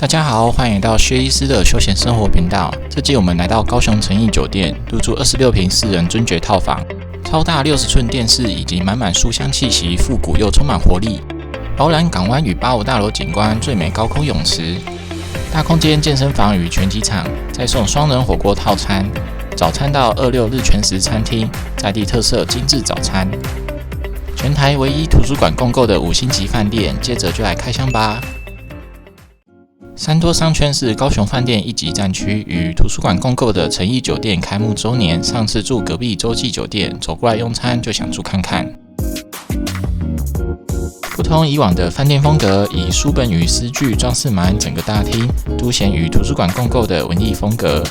大家好，欢迎来到薛医师的休闲生活频道。这集我们来到高雄诚毅酒店，入住26坪4人尊爵套房，超大60寸电视以及满满书香气息，复古又充满活力。包揽港湾与85大楼景观，最美高空泳池，大空间健身房与拳击场，再送双人火锅套餐，早餐到26日全食餐厅，在地特色精致早餐。全台唯一图书馆共购的5星级饭店，接着就来开箱吧。三多商圈是高雄饭店一级战区，与图书馆共购的诚毅酒店开幕周年。上次住隔壁洲际酒店，走过来用餐就想住看看。不同以往的饭店风格，以书本与诗句装饰满整个大厅，凸显与图书馆共购的文艺风格。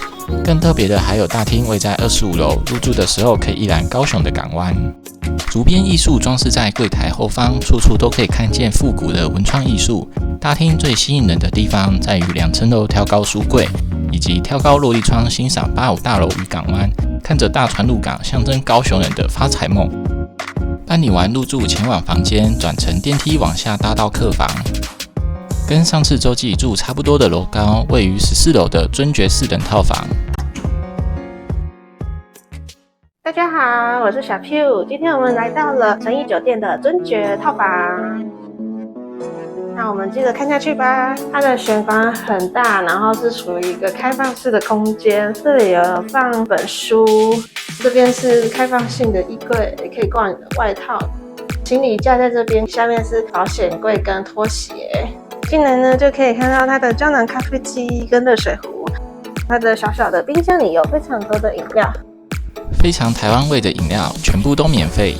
更特别的还有大厅位在25楼，入住的时候可以一览高雄的港湾。竹编艺术装饰在柜台后方，处处都可以看见复古的文创艺术。大厅最吸引人的地方在于2层楼挑高书柜，以及挑高落地窗欣赏85大楼与港湾，看着大船入港，象征高雄人的发财梦。办理完入住前往房间，转乘电梯往下搭到客房。跟上次洲际住差不多的楼高，位于14楼的尊爵4人套房。大家好，我是小 Q， 今天我们来到了诚毅酒店的尊爵套房。那我们接着看下去吧。它的选房很大，然后是属于一个开放式的空间，这里有放本书，这边是开放性的衣柜，也可以挂你的外套。行李架在这边，下面是保险柜跟拖鞋。进来呢，就可以看到它的胶囊咖啡机跟热水壶。它的小小的冰箱里有非常多的饮料，非常台湾味的饮料，全部都免费。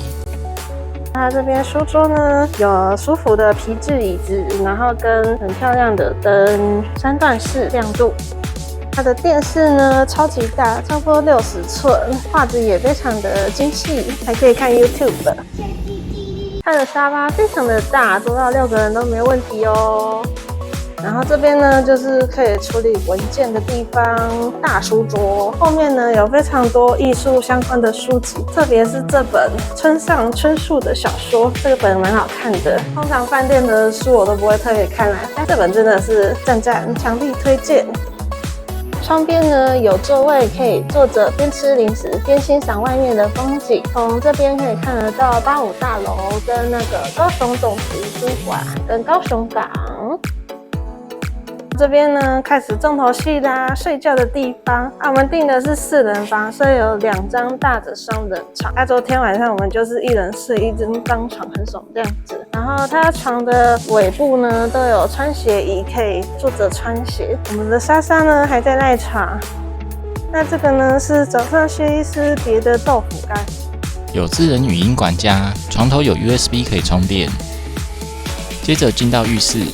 它这边书桌呢，有舒服的皮质椅子，然后跟很漂亮的灯，3段式亮度。它的电视呢超级大，超过60寸，画质也非常的精细，还可以看 YouTube。它的沙发非常的大，坐到6个人都没问题哦。然后这边呢，就是可以处理文件的地方，大书桌。后面呢有非常多艺术相关的书籍，特别是这本村上春树的小说，这个本蛮好看的。通常饭店的书我都不会特别看啦，但这本真的是赞赞，强力推荐。窗边呢有座位，可以坐着边吃零食边欣赏外面的风景。从这边可以看得到85大楼跟那个高雄总图书馆跟高雄港。这边呢开始重头戏啦，睡觉的地方。我们订的是4人房，所以有2张大的双人床。昨天晚上我们就是1人睡1张床，很爽这样子。然后它床的尾部呢都有穿鞋椅，可以坐着穿鞋。我们的莎莎呢还在赖床。那这个呢是早上薛医师叠的豆腐干，有智能语音管家，床头有 USB 可以充电。接着进到浴室。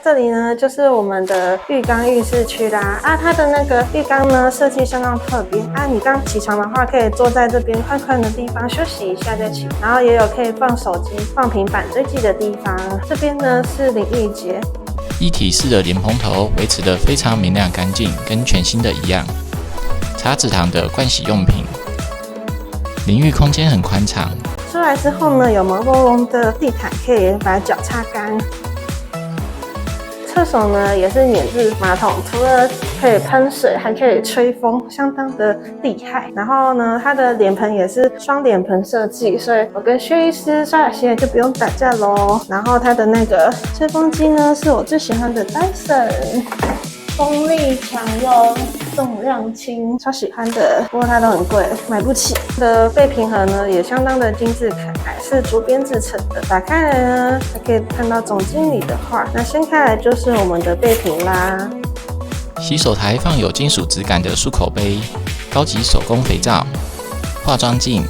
这里呢就是我们的浴缸浴室区啦。它的那个浴缸呢设计相当特别。你刚起床的话，可以坐在这边宽宽的地方休息一下再起，然后也有可以放手机、放平板追剧的地方。这边呢是淋浴间，一体式的莲蓬头维持得非常明亮干净，跟全新的一样。茶籽堂的盥洗用品，淋浴空间很宽敞。出来之后呢，有毛茸茸的地毯，可以把脚擦干。厕所呢也是免治马桶，除了可以喷水，还可以吹风，相当的厉害。然后呢，它的脸盆也是双脸盆设计，所以我跟薛医师刷牙洗脸就不用打架咯。然后它的那个吹风机呢，是我最喜欢的 Dyson， 风力强又重量轻，超喜欢的。不过它都很贵，买不起。它的背平盒呢也相当的精致可爱，是竹编制成的。打开来呢，还可以看到总经理的画。那掀开来就是我们的备品啦。洗手台放有金属质感的漱口杯，高级手工肥皂、化妆镜，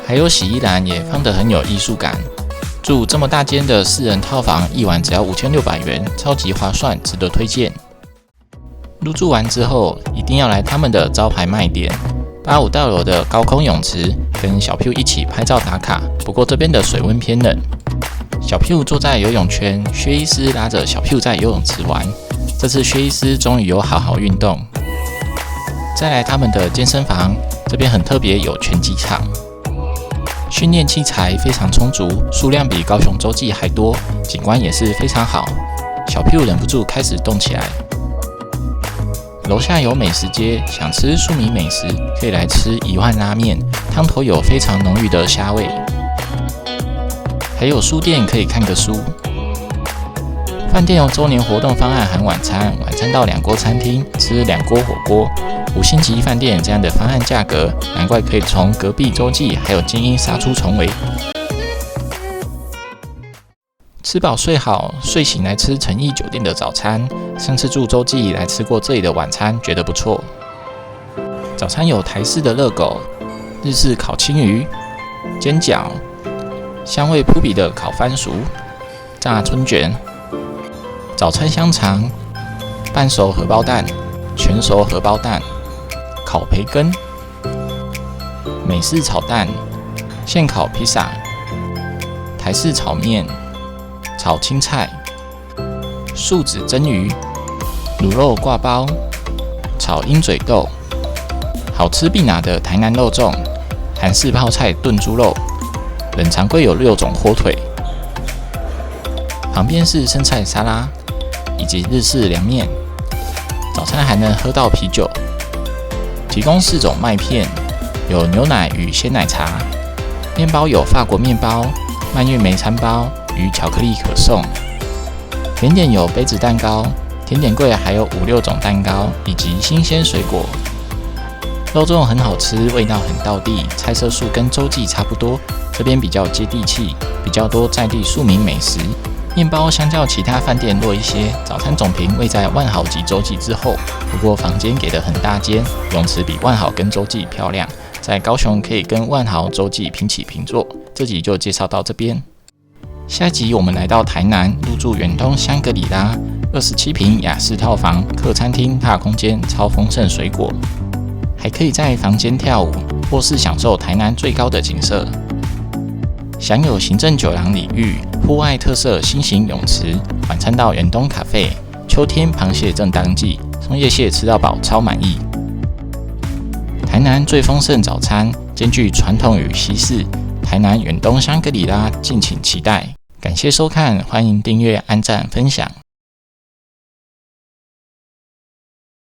还有洗衣篮也放得很有艺术感。住这么大间的4人套房，一晚只要5600元，超级划算，值得推荐。入住完之后，一定要来他们的招牌卖点85大楼的高空泳池，跟小 Q 一起拍照打卡。不过这边的水温偏冷，小 Q 坐在游泳圈，薛医师拉着小 Q 在游泳池玩。这次薛医师终于有好好运动。再来他们的健身房，这边很特别，有拳击场。训练器材非常充足，数量比高雄洲际还多，景观也是非常好。小屁股忍不住开始动起来。楼下有美食街，想吃庶民美食可以来吃一万拉面，汤头有非常浓郁的虾味。还有书店可以看个书。饭店有周年活动方案含晚餐，晚餐到2锅餐厅吃2锅火锅。5星级饭店这样的方案价格，难怪可以从隔壁洲际还有精英杀出重围。吃饱睡好，睡醒来吃诚意酒店的早餐。上次住洲际来吃过这里的晚餐，觉得不错。早餐有台式的热狗、日式烤青鱼、煎饺、香味扑鼻的烤番薯、炸春卷、早餐香肠、半熟荷包蛋、全熟荷包蛋、烤培根、美式炒蛋、现烤披萨、台式炒面、炒青菜、素子蒸鱼、卤肉挂包、炒鹰嘴豆、好吃必拿的台南肉粽、韩式泡菜炖猪肉，冷藏柜有6种火腿，旁边是生菜沙拉以及日式凉面。早餐还能喝到啤酒，提供4种麦片，有牛奶与鲜奶茶。面包有法国面包、蔓越莓餐包与巧克力可颂。甜点有杯子蛋糕，甜点柜还有5、6种蛋糕以及新鲜水果。肉粽很好吃，味道很道地，菜色数跟洲际差不多，这边比较接地气，比较多在地庶民美食。面包相较其他饭店弱一些，早餐总评位在万豪及洲际之后。不过房间给的很大间，泳池比万豪跟洲际漂亮，在高雄可以跟万豪、洲际平起平坐。这集就介绍到这边。下集我们来到台南，入住远东香格里拉，27坪雅式套房，客餐厅大空间，超丰盛水果，还可以在房间跳舞，或是享受台南最高的景色。享有行政酒廊礼遇、户外特色新型泳池，晚餐到远东咖啡。秋天螃蟹正当季，松叶蟹吃到饱，超满意。台南最丰盛早餐，兼具传统与西式。台南远东香格里拉，敬请期待。感谢收看，欢迎订阅、按赞、分享。